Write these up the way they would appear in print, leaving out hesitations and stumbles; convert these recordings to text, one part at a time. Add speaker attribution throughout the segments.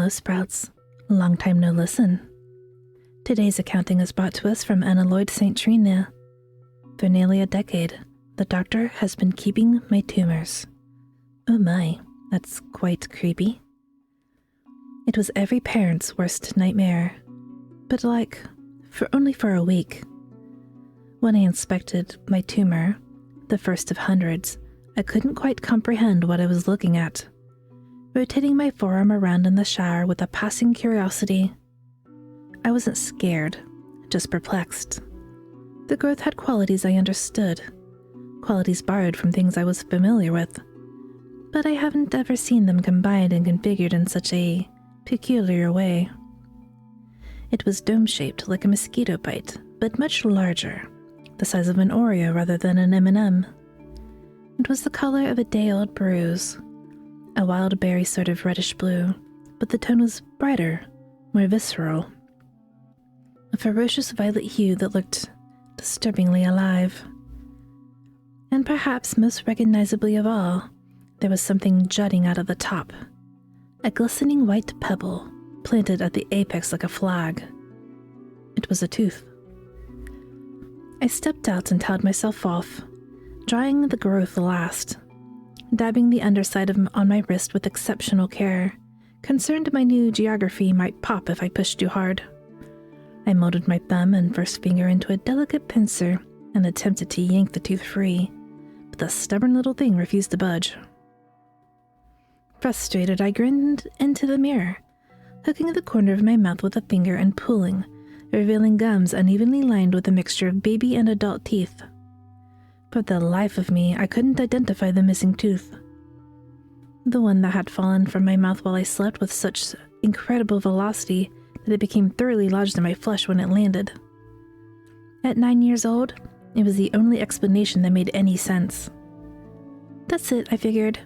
Speaker 1: Hello, Sprouts. Long time no listen. Today's accounting is brought to us from UnalloyedSaintTrina. For nearly a decade, the doctor has been keeping my tumors. Oh my, that's quite creepy. It was every parent's worst nightmare, but only for a week. When I inspected my tumor, the first of hundreds, I couldn't quite comprehend what I was looking at. Rotating my forearm around in the shower with a passing curiosity. I wasn't scared, just perplexed. The growth had qualities I understood, qualities borrowed from things I was familiar with, but I haven't ever seen them combined and configured in such a peculiar way. It was dome-shaped like a mosquito bite, but much larger, the size of an Oreo rather than an M&M. It was the color of a day-old bruise, a wild berry sort of reddish blue, but the tone was brighter, more visceral. A ferocious violet hue that looked disturbingly alive. And perhaps most recognizably of all, there was something jutting out of the top, a glistening white pebble planted at the apex like a flag. It was a tooth. I stepped out and towed myself off, drawing the growth last, dabbing the underside on my wrist with exceptional care, concerned my new geography might pop if I pushed too hard. I molded my thumb and first finger into a delicate pincer and attempted to yank the tooth free, but the stubborn little thing refused to budge. Frustrated, I grinned into the mirror, hooking the corner of my mouth with a finger and pulling, revealing gums unevenly lined with a mixture of baby and adult teeth. For the life of me, I couldn't identify the missing tooth. The one that had fallen from my mouth while I slept with such incredible velocity that it became thoroughly lodged in my flesh when it landed. At 9 years old, it was the only explanation that made any sense. That's it, I figured.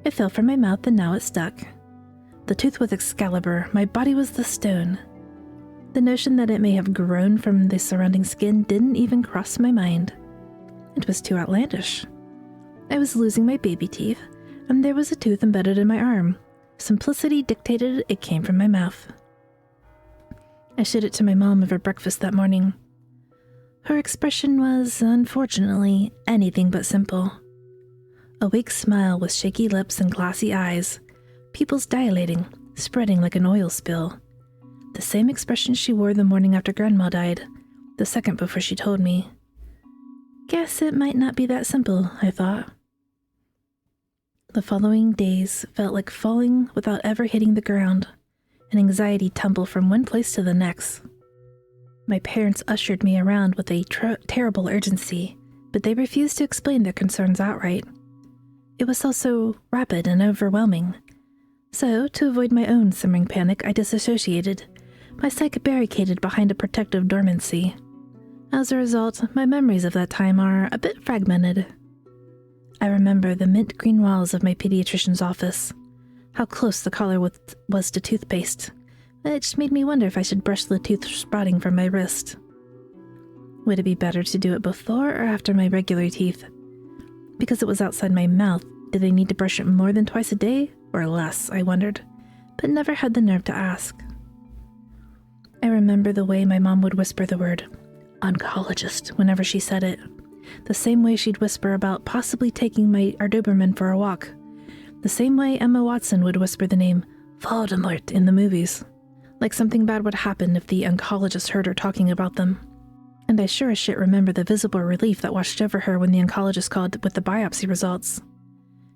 Speaker 1: It fell from my mouth and now it stuck. The tooth was Excalibur, my body was the stone. The notion that it may have grown from the surrounding skin didn't even cross my mind. It was too outlandish. I was losing my baby teeth, and there was a tooth embedded in my arm. Simplicity dictated it came from my mouth. I showed it to my mom over breakfast that morning. Her expression was, unfortunately, anything but simple. A weak smile with shaky lips and glassy eyes, pupils dilating, spreading like an oil spill. The same expression she wore the morning after Grandma died, the second before she told me. Guess it might not be that simple, I thought. The following days felt like falling without ever hitting the ground, an anxiety tumble from one place to the next. My parents ushered me around with a terrible urgency, but they refused to explain their concerns outright. It was all so rapid and overwhelming. So, to avoid my own simmering panic, I disassociated, my psyche barricaded behind a protective dormancy. As a result, my memories of that time are a bit fragmented. I remember the mint green walls of my pediatrician's office, how close the collar was to toothpaste, which made me wonder if I should brush the tooth sprouting from my wrist. Would it be better to do it before or after my regular teeth? Because it was outside my mouth, did I need to brush it more than twice a day, or less, I wondered, but never had the nerve to ask. I remember the way my mom would whisper the word oncologist whenever she said it, the same way she'd whisper about possibly taking my Doberman for a walk, the same way Emma Watson would whisper the name Voldemort in the movies, like something bad would happen if the oncologist heard her talking about them. And I sure as shit remember the visible relief that washed over her when the oncologist called with the biopsy results.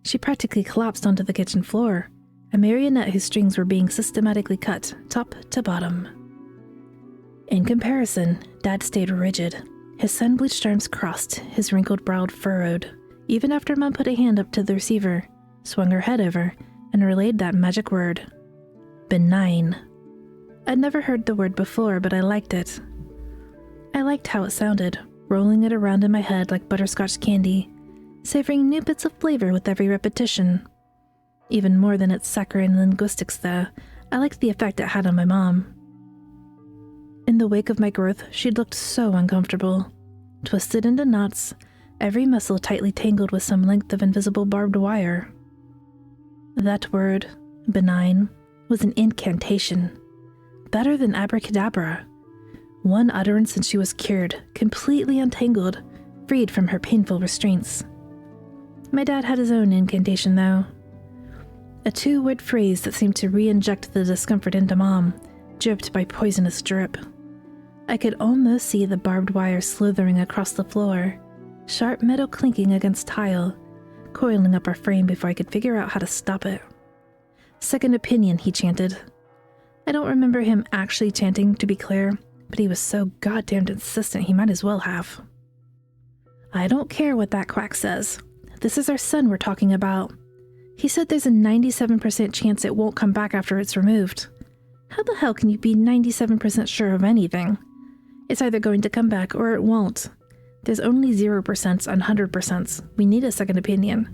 Speaker 1: She practically collapsed onto the kitchen floor, a marionette whose strings were being systematically cut, top to bottom. In comparison, Dad stayed rigid, his sun-bleached arms crossed, his wrinkled brow furrowed, even after Mom put a hand up to the receiver, swung her head over, and relayed that magic word. Benign. I'd never heard the word before, but I liked it. I liked how it sounded, rolling it around in my head like butterscotch candy, savoring new bits of flavor with every repetition. Even more than its saccharine linguistics, though, I liked the effect it had on my mom. In the wake of my growth, she'd looked so uncomfortable, twisted into knots, every muscle tightly tangled with some length of invisible barbed wire. That word, benign, was an incantation. Better than abracadabra. One utterance and she was cured, completely untangled, freed from her painful restraints. My dad had his own incantation, though. A 2-word phrase that seemed to re-inject the discomfort into Mom, dripped by poisonous drip. I could almost see the barbed wire slithering across the floor, sharp metal clinking against tile, coiling up our frame before I could figure out how to stop it. Second opinion, he chanted. I don't remember him actually chanting, to be clear, but he was so goddamned insistent he might as well have. I don't care what that quack says. This is our son we're talking about. He said there's a 97% chance it won't come back after it's removed. How the hell can you be 97% sure of anything? It's either going to come back or it won't. There's only 0% and 100%. We need a second opinion.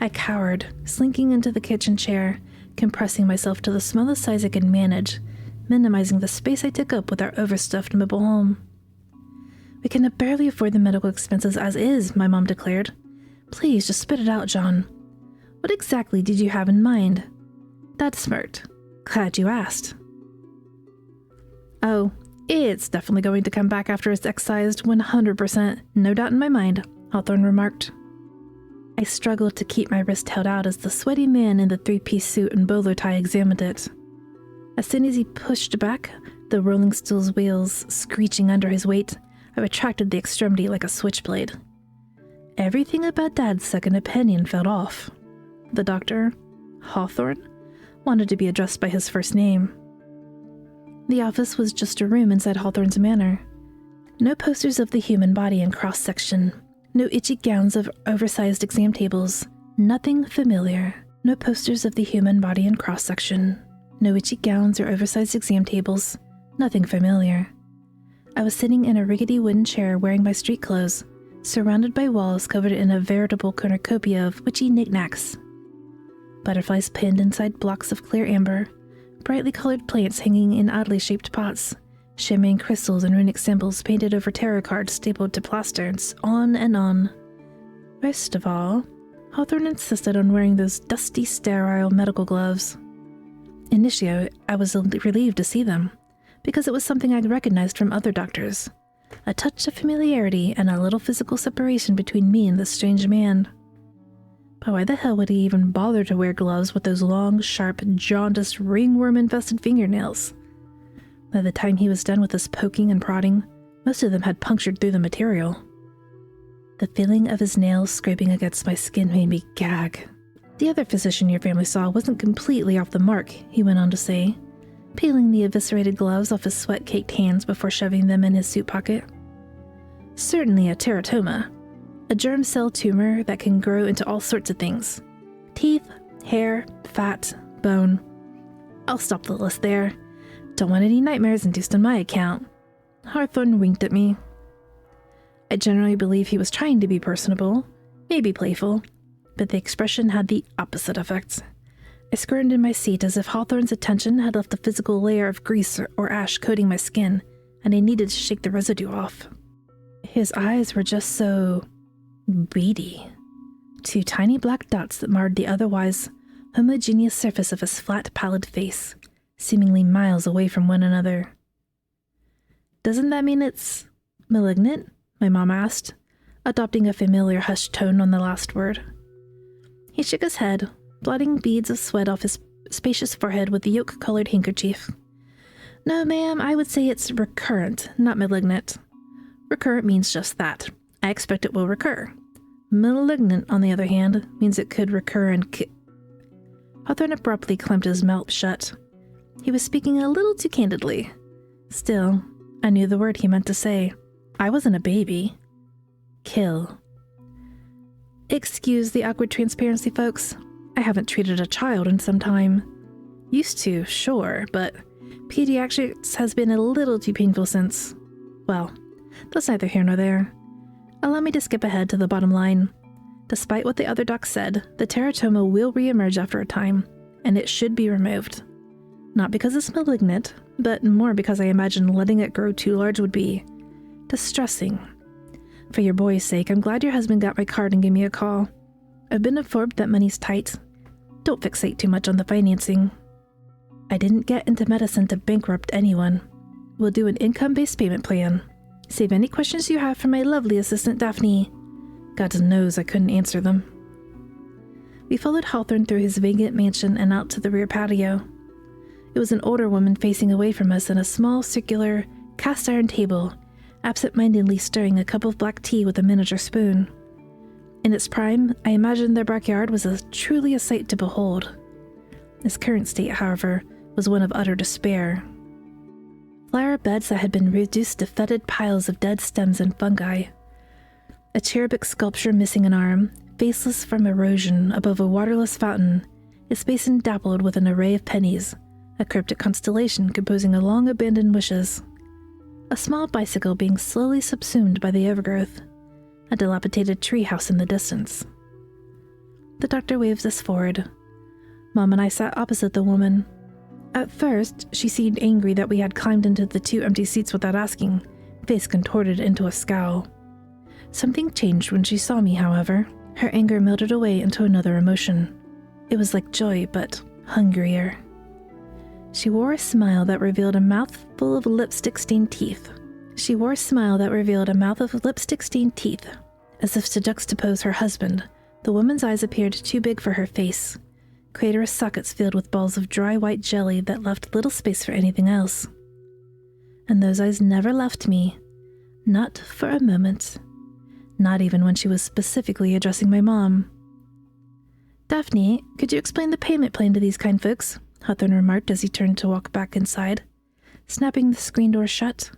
Speaker 1: I cowered, slinking into the kitchen chair, compressing myself to the smallest size I could manage, minimizing the space I took up with our overstuffed mobile home. We can barely afford the medical expenses as is, my mom declared. Please, just spit it out, John. What exactly did you have in mind? Dad smirked. Glad you asked. Oh, it's definitely going to come back after it's excised 100%, no doubt in my mind, Hawthorne remarked. I struggled to keep my wrist held out as the sweaty man in the 3-piece suit and bowler tie examined it. As soon as he pushed back, the rolling stool's wheels screeching under his weight, I retracted the extremity like a switchblade. Everything about Dad's second opinion felt off. The doctor, Hawthorne, wanted to be addressed by his first name. The office was just a room inside Hawthorne's manor. No posters of the human body in cross-section. No itchy gowns of oversized exam tables. Nothing familiar. No posters of the human body in cross-section. No itchy gowns or oversized exam tables. Nothing familiar. I was sitting in a rickety wooden chair wearing my street clothes, surrounded by walls covered in a veritable cornucopia of witchy knickknacks. Butterflies pinned inside blocks of clear amber, brightly colored plants hanging in oddly shaped pots, shimmering crystals and runic symbols painted over tarot cards stapled to plasters, on and on. First of all, Hawthorne insisted on wearing those dusty, sterile medical gloves. Initially, I was relieved to see them, because it was something I'd recognized from other doctors. A touch of familiarity and a little physical separation between me and this strange man. But why the hell would he even bother to wear gloves with those long, sharp, jaundiced, ringworm-infested fingernails? By the time he was done with his poking and prodding, most of them had punctured through the material. The feeling of his nails scraping against my skin made me gag. The other physician your family saw wasn't completely off the mark, he went on to say, peeling the eviscerated gloves off his sweat-caked hands before shoving them in his suit pocket. Certainly a teratoma, a germ cell tumor that can grow into all sorts of things. Teeth, hair, fat, bone. I'll stop the list there. Don't want any nightmares induced on my account. Hawthorne winked at me. I generally believe he was trying to be personable, maybe playful, but the expression had the opposite effect. I squirmed in my seat as if Hawthorne's attention had left a physical layer of grease or ash coating my skin, and I needed to shake the residue off. His eyes were just so beady. 2 tiny black dots that marred the otherwise homogeneous surface of his flat, pallid face, seemingly miles away from one another. Doesn't that mean it's malignant? My mom asked, adopting a familiar hushed tone on the last word. He shook his head, blotting beads of sweat off his spacious forehead with the yolk-colored handkerchief. No, ma'am, I would say it's recurrent, not malignant. Recurrent means just that. I expect it will recur. Malignant, on the other hand, means it could recur and Hawthorne abruptly clamped his mouth shut. He was speaking a little too candidly. Still, I knew the word he meant to say. I wasn't a baby. Kill. Excuse the awkward transparency, folks. I haven't treated a child in some time. Used to, sure, but pediatrics has been a little too painful since... Well, that's neither here nor there. Allow me to skip ahead to the bottom line. Despite what the other doc said, the teratoma will reemerge after a time, and it should be removed. Not because it's malignant, but more because I imagine letting it grow too large would be distressing. For your boy's sake, I'm glad your husband got my card and gave me a call. I've been informed that money's tight. Don't fixate too much on the financing. I didn't get into medicine to bankrupt anyone. We'll do an income-based payment plan. Save any questions you have for my lovely assistant Daphne. God knows I couldn't answer them. We followed Hawthorne through his vacant mansion and out to the rear patio. It was an older woman facing away from us in a small, circular, cast-iron table, absent-mindedly stirring a cup of black tea with a miniature spoon. In its prime, I imagined their backyard was truly a sight to behold. Its current state, however, was one of utter despair. Flower beds that had been reduced to fetid piles of dead stems and fungi. A cherubic sculpture missing an arm, faceless from erosion above a waterless fountain, its basin dappled with an array of pennies, a cryptic constellation composing a long abandoned wishes. A small bicycle being slowly subsumed by the overgrowth, a dilapidated treehouse in the distance. The doctor waved us forward. Mom and I sat opposite the woman. At first, she seemed angry that we had climbed into the 2 empty seats without asking, face contorted into a scowl. Something changed when she saw me, however. Her anger melted away into another emotion. It was like joy, but hungrier. She wore a smile that revealed a mouth full of lipstick-stained teeth. As if to juxtapose her husband, the woman's eyes appeared too big for her face, craterous sockets filled with balls of dry white jelly that left little space for anything else. And those eyes never left me, not for a moment, not even when she was specifically addressing my mom. "Daphne, could you explain the payment plan to these kind folks?" Hawthorne remarked as he turned to walk back inside, snapping the screen door shut.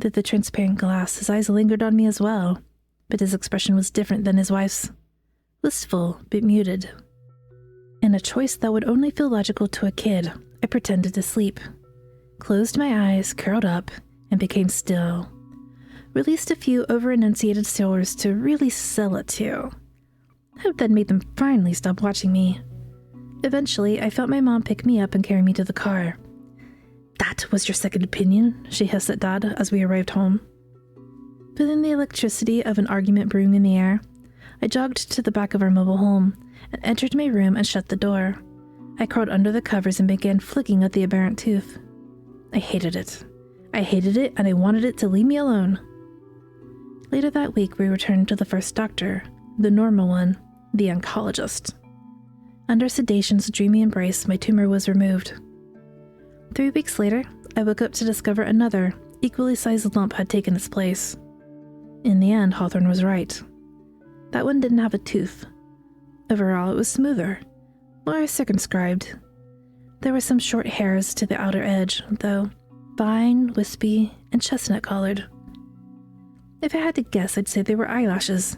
Speaker 1: Through the transparent glass, his eyes lingered on me as well, but his expression was different than his wife's. Wistful, but muted. In a choice that would only feel logical to a kid, I pretended to sleep. Closed my eyes, curled up, and became still. Released a few over-enunciated slurs to really sell it to. Hope that made them finally stop watching me. Eventually, I felt my mom pick me up and carry me to the car. "That was your second opinion," she hissed at Dad as we arrived home. Feeling the electricity of an argument brewing in the air, I jogged to the back of our mobile home and entered my room and shut the door. I crawled under the covers and began flicking at the aberrant tooth. I hated it. And I wanted it to leave me alone. Later that week, we returned to the first doctor, the normal one, the oncologist. Under sedation's dreamy embrace, my tumor was removed. 3 weeks later, I woke up to discover another, equally sized lump had taken its place. In the end, Hawthorne was right. That one didn't have a tooth. Overall, it was smoother, more circumscribed. There were some short hairs to the outer edge, though, fine, wispy, and chestnut-colored. If I had to guess, I'd say they were eyelashes,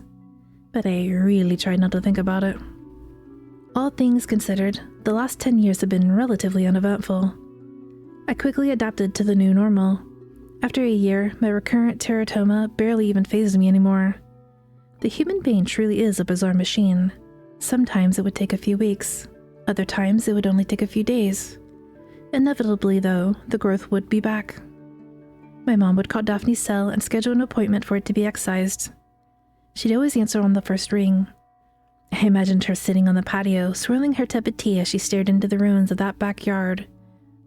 Speaker 1: but I really tried not to think about it. All things considered, the last 10 years have been relatively uneventful. I quickly adapted to the new normal. After a year, my recurrent teratoma barely even fazed me anymore. The human being truly is a bizarre machine. Sometimes it would take a few weeks. Other times it would only take a few days. Inevitably, though, the growth would be back. My mom would call Daphne's cell and schedule an appointment for it to be excised. She'd always answer on the first ring. I imagined her sitting on the patio, swirling her tepid tea as she stared into the ruins of that backyard,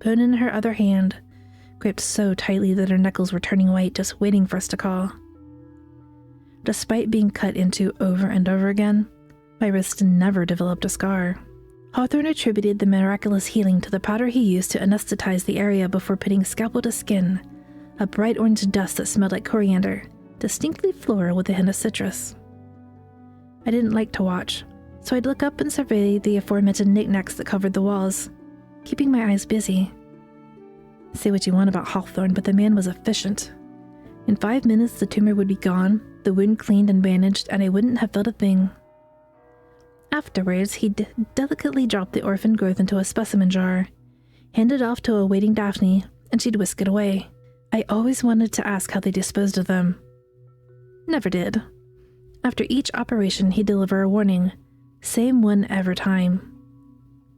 Speaker 1: bone in her other hand, gripped so tightly that her knuckles were turning white, just waiting for us to call. Despite being cut into over and over again, my wrist never developed a scar. Hawthorne attributed the miraculous healing to the powder he used to anesthetize the area before putting scalpel to skin, a bright orange dust that smelled like coriander, distinctly floral with a hint of citrus. I didn't like to watch, so I'd look up and survey the aforementioned knickknacks that covered the walls, keeping my eyes busy. Say what you want about Hawthorne, but the man was efficient. In 5 minutes, the tumor would be gone, the wound cleaned and bandaged, and I wouldn't have felt a thing. Afterwards, he'd delicately drop the orphan growth into a specimen jar, hand it off to a waiting Daphne, and she'd whisk it away. I always wanted to ask how they disposed of them. Never did. After each operation, he'd deliver a warning. Same one every time.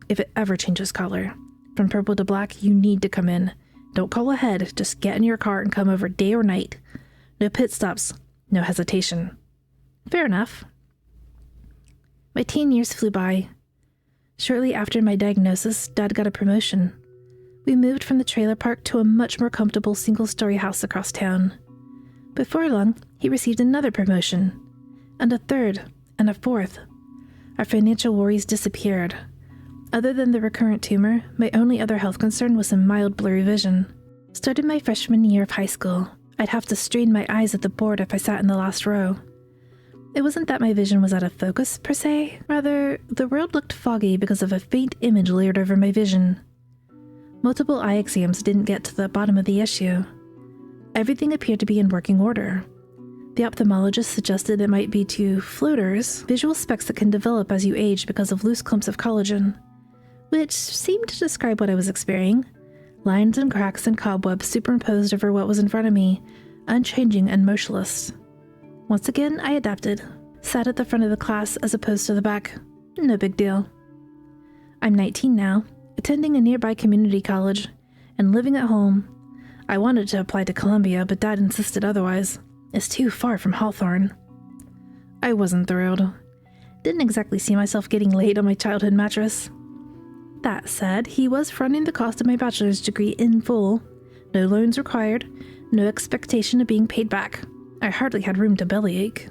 Speaker 1: If it ever changes color, from purple to black, you need to come in. Don't call ahead, just get in your car and come over day or night. No pit stops, no hesitation. Fair enough. My teen years flew by. Shortly after my diagnosis, Dad got a promotion, We moved from the trailer park to a much more comfortable single-story house across town. Before long, he received another promotion, and a third, and a fourth. Our financial worries disappeared. Other than the recurrent tumor, my only other health concern was some mild blurry vision. Started my freshman year of high school. I'd have to strain my eyes at the board if I sat in the last row. It wasn't that my vision was out of focus, per se. Rather, the world looked foggy because of a faint image layered over my vision. Multiple eye exams didn't get to the bottom of the issue. Everything appeared to be in working order. The ophthalmologist suggested it might be to floaters, visual specks that can develop as you age because of loose clumps of collagen, which seemed to describe what I was experiencing. Lines and cracks and cobwebs superimposed over what was in front of me, unchanging and motionless. Once again, I adapted. Sat at the front of the class as opposed to the back. No big deal. I'm 19 now, attending a nearby community college, and living at home. I wanted to apply to Columbia, but Dad insisted otherwise. It's too far from Hawthorne. I wasn't thrilled. Didn't exactly see myself getting laid on my childhood mattress. That said, he was fronting the cost of my bachelor's degree in full. No loans required, no expectation of being paid back. I hardly had room to bellyache.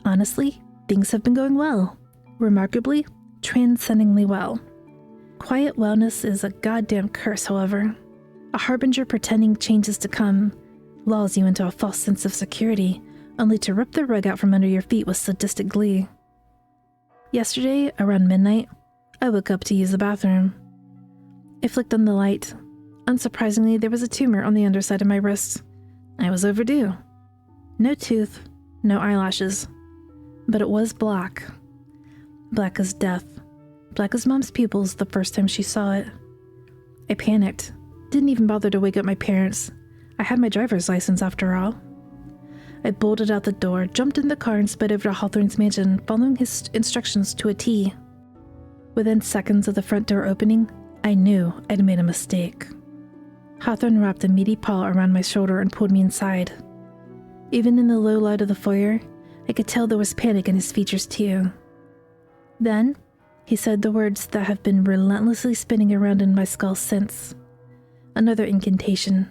Speaker 1: Honestly, things have been going well. Remarkably, transcendingly well. Quiet wellness is a goddamn curse, however. A harbinger pretending change is to come, lulls you into a false sense of security, only to rip the rug out from under your feet with sadistic glee. Yesterday, around midnight, I woke up to use the bathroom. I flicked on the light. Unsurprisingly, there was a tumor on the underside of my wrist. I was overdue. No tooth, no eyelashes. But it was black. Black as death. Black as Mom's pupils the first time she saw it. I panicked. Didn't even bother to wake up my parents. I had my driver's license after all. I bolted out the door, jumped in the car, and sped over to Hawthorne's mansion, following his instructions to a T. Within seconds of the front door opening, I knew I'd made a mistake. Hawthorne wrapped a meaty paw around my shoulder and pulled me inside. Even in the low light of the foyer, I could tell there was panic in his features too. Then, he said the words that have been relentlessly spinning around in my skull since. Another incantation.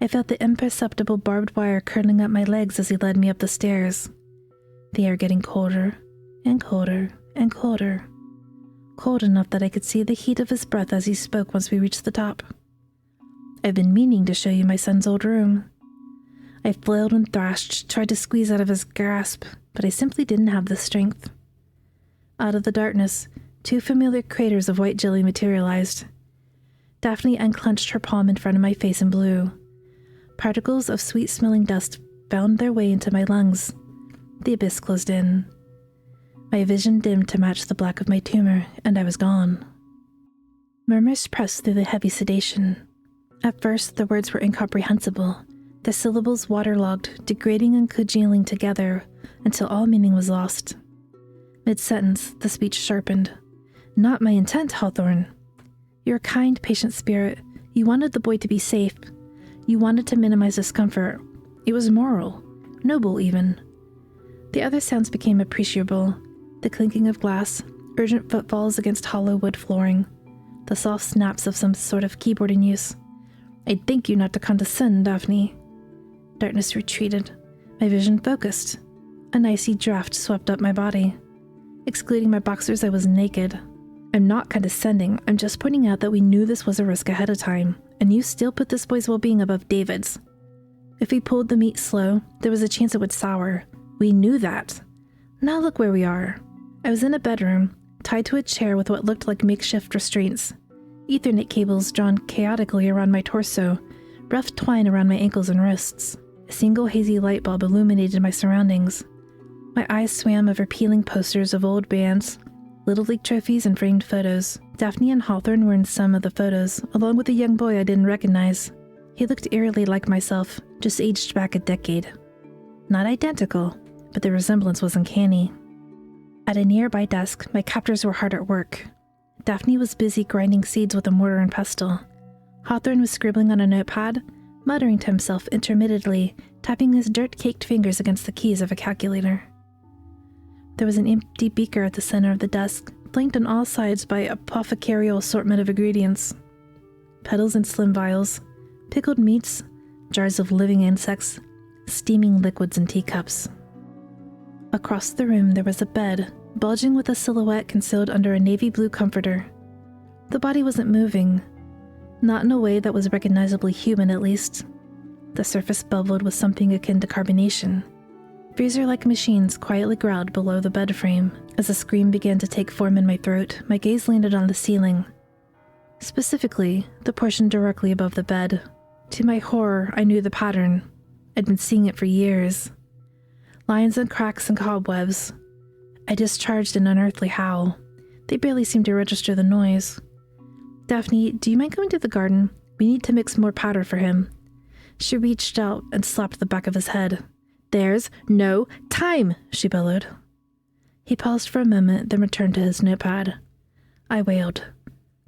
Speaker 1: I felt the imperceptible barbed wire curling up my legs as he led me up the stairs. The air getting colder, and colder, and colder. Cold enough that I could see the heat of his breath as he spoke once we reached the top. I've been meaning to show you my son's old room. I flailed and thrashed, tried to squeeze out of his grasp, but I simply didn't have the strength. Out of the darkness, two familiar craters of white jelly materialized. Daphne unclenched her palm in front of my face and blew. Particles of sweet-smelling dust found their way into my lungs. The abyss closed in. My vision dimmed to match the black of my tumor, and I was gone. Murmurs pressed through the heavy sedation. At first, the words were incomprehensible, the syllables waterlogged, degrading and congealing together until all meaning was lost. Mid-sentence, the speech sharpened. Not my intent, Hawthorne. You're a kind, patient spirit. You wanted the boy to be safe. You wanted to minimize discomfort. It was moral, noble even. The other sounds became appreciable. The clinking of glass, urgent footfalls against hollow wood flooring, the soft snaps of some sort of keyboard in use. I'd thank you not to condescend, Daphne. Darkness retreated. My vision focused. An icy draft swept up my body. Excluding my boxers, I was naked. I'm not condescending, I'm just pointing out that we knew this was a risk ahead of time, and you still put this boy's well-being above David's. If we pulled the meat slow, there was a chance it would sour. We knew that. Now look where we are. I was in a bedroom, tied to a chair with what looked like makeshift restraints. Ethernet cables drawn chaotically around my torso, rough twine around my ankles and wrists. A single hazy light bulb illuminated my surroundings. My eyes swam over peeling posters of old bands, Little League trophies, and framed photos. Daphne and Hawthorne were in some of the photos, along with a young boy I didn't recognize. He looked eerily like myself, just aged back a decade. Not identical, but the resemblance was uncanny. At a nearby desk, my captors were hard at work. Daphne was busy grinding seeds with a mortar and pestle. Hawthorne was scribbling on a notepad, muttering to himself intermittently, tapping his dirt-caked fingers against the keys of a calculator. There was an empty beaker at the center of the desk, flanked on all sides by an apothecarial assortment of ingredients. petals in slim vials, pickled meats, jars of living insects, steaming liquids in teacups. Across the room there was a bed, bulging with a silhouette concealed under a navy blue comforter. The body wasn't moving, not in a way that was recognizably human at least. The surface bubbled with something akin to carbonation. Freezer-like machines quietly growled below the bed frame. As a scream began to take form in my throat, my gaze landed on the ceiling. Specifically, the portion directly above the bed. To my horror, I knew the pattern. I'd been seeing it for years. Lines and cracks and cobwebs. I discharged an unearthly howl. They barely seemed to register the noise. "Daphne, do you mind going to the garden? We need to mix more powder for him." She reached out and slapped the back of his head. "There's no time," she bellowed. He paused for a moment, then returned to his notepad. I wailed.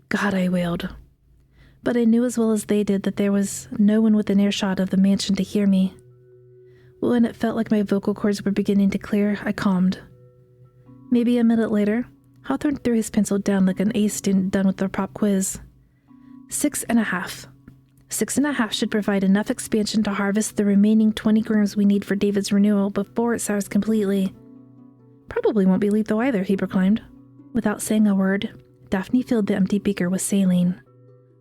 Speaker 1: God, I wailed. But I knew as well as they did that there was no one within earshot of the mansion to hear me. When it felt like my vocal cords were beginning to clear, I calmed. Maybe a minute later, Hawthorne threw his pencil down like an A student done with their pop quiz. 6.5. 6.5 should provide enough expansion to harvest the remaining 20 grams we need for David's renewal before it sours completely. Probably won't be lethal either, he proclaimed. Without saying a word, Daphne filled the empty beaker with saline.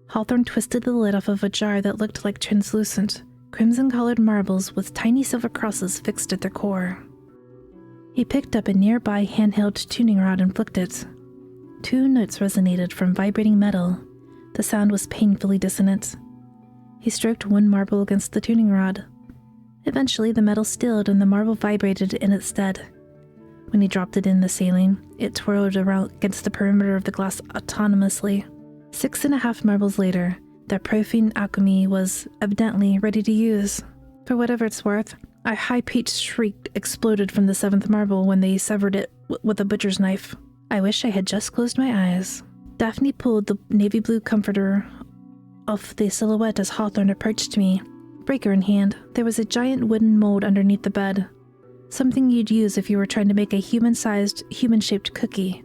Speaker 1: Hawthorne twisted the lid off of a jar that looked like translucent, crimson-colored marbles with tiny silver crosses fixed at their core. He picked up a nearby handheld tuning rod and flicked it. 2 notes resonated from vibrating metal. The sound was painfully dissonant. He stroked one marble against the tuning rod. Eventually, the metal stilled and the marble vibrated in its stead. When he dropped it in the saline, it twirled around against the perimeter of the glass autonomously. 6.5 marbles later, their profane alchemy was evidently ready to use. For whatever it's worth, a high-pitched shriek exploded from the 7th marble when they severed it with a butcher's knife. I wish I had just closed my eyes. Daphne pulled the navy blue comforter off the silhouette as Hawthorne approached me, breaker in hand. There was a giant wooden mold underneath the bed. Something you'd use if you were trying to make a human-sized, human-shaped cookie.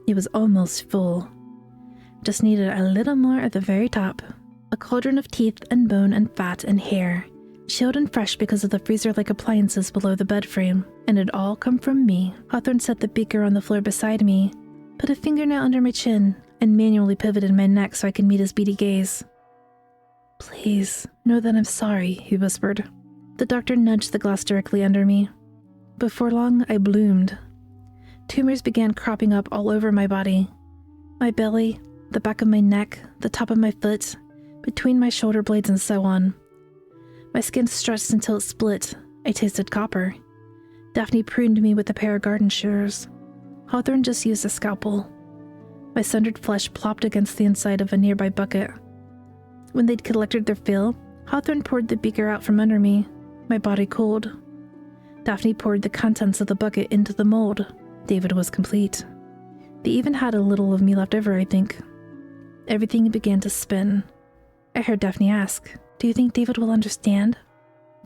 Speaker 1: It was almost full. Just needed a little more at the very top. A cauldron of teeth and bone and fat and hair, chilled and fresh because of the freezer-like appliances below the bed frame. And it all come from me. Hawthorne set the beaker on the floor beside me, put a fingernail under my chin, and manually pivoted my neck so I could meet his beady gaze. "Please, know that I'm sorry," he whispered. The doctor nudged the glass directly under me. Before long, I bloomed. Tumors began cropping up all over my body. My belly, the back of my neck, the top of my foot, between my shoulder blades and so on. My skin stretched until it split. I tasted copper. Daphne pruned me with a pair of garden shears. Hawthorne just used a scalpel. My sundered flesh plopped against the inside of a nearby bucket. When they'd collected their fill, Hawthorne poured the beaker out from under me. My body cooled. Daphne poured the contents of the bucket into the mold. David was complete. They even had a little of me left over, I think. Everything began to spin. I heard Daphne ask, "Do you think David will understand?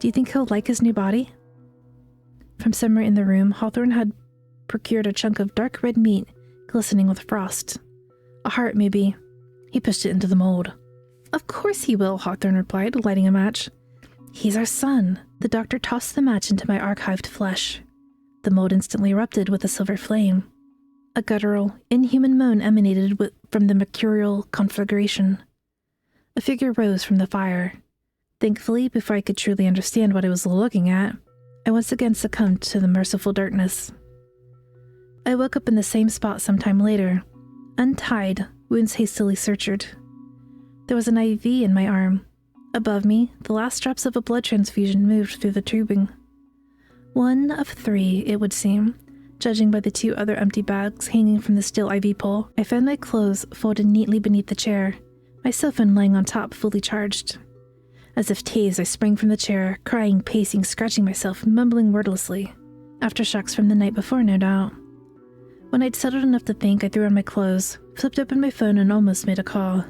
Speaker 1: Do you think he'll like his new body?" From somewhere in the room, Hawthorne had procured a chunk of dark red meat, glistening with frost. A heart, maybe. He pushed it into the mold. "Of course he will," Hawthorne replied, lighting a match. "He's our son." The doctor tossed the match into my archived flesh. The mold instantly erupted with a silver flame. A guttural, inhuman moan emanated from the mercurial conflagration. A figure rose from the fire. Thankfully, before I could truly understand what I was looking at, I once again succumbed to the merciful darkness. I woke up in the same spot some time later, untied, wounds hastily sutured. There was an IV in my arm. Above me, the last drops of a blood transfusion moved through the tubing. 1 of 3, it would seem, judging by the 2 other empty bags hanging from the steel IV pole. I found my clothes folded neatly beneath the chair, my cell phone lying on top, fully charged. As if tased, I sprang from the chair, crying, pacing, scratching myself, mumbling wordlessly. Aftershocks from the night before, no doubt. When I'd settled enough to think, I threw on my clothes, flipped open my phone, and almost made a call.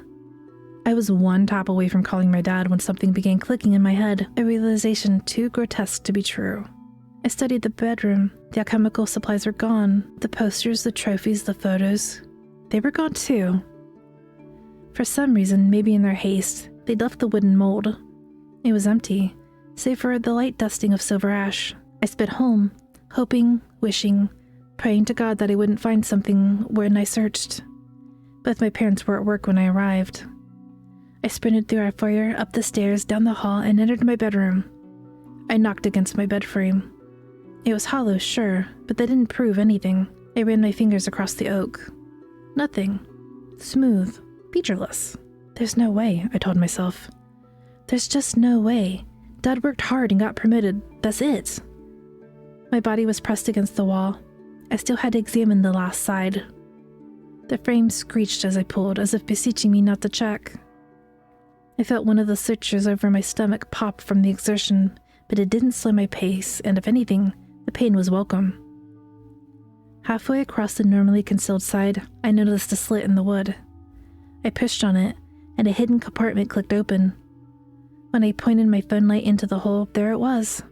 Speaker 1: I was one tap away from calling my dad when something began clicking in my head, a realization too grotesque to be true. I studied the bedroom. The alchemical supplies were gone. The posters, the trophies, the photos. They were gone too. For some reason, maybe in their haste, they'd left the wooden mold. It was empty, save for the light dusting of silver ash. I sped home, hoping, wishing, praying to God that I wouldn't find something when I searched. Both my parents were at work when I arrived. I sprinted through our foyer, up the stairs, down the hall, and entered my bedroom. I knocked against my bed frame. It was hollow, sure, but that didn't prove anything. I ran my fingers across the oak. Nothing. Smooth. Featureless. There's no way, I told myself. There's just no way. Dad worked hard and got promoted. That's it. My body was pressed against the wall. I still had to examine the last side. The frame screeched as I pulled, as if beseeching me not to check. I felt one of the sutures over my stomach pop from the exertion, but it didn't slow my pace, and if anything, the pain was welcome. Halfway across the normally concealed side, I noticed a slit in the wood. I pushed on it, and a hidden compartment clicked open. When I pointed my phone light into the hole, there it was.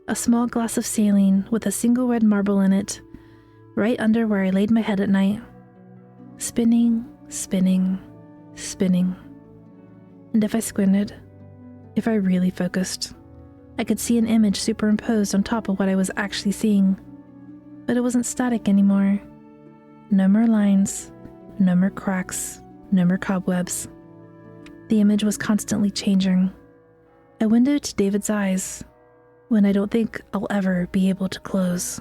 Speaker 1: A small glass of saline with a single red marble in it, right under where I laid my head at night. Spinning, spinning, spinning. And if I squinted, if I really focused, I could see an image superimposed on top of what I was actually seeing. But it wasn't static anymore. No more lines, no more cracks, no more cobwebs. The image was constantly changing. A window to David's eyes, when I don't think I'll ever be able to close.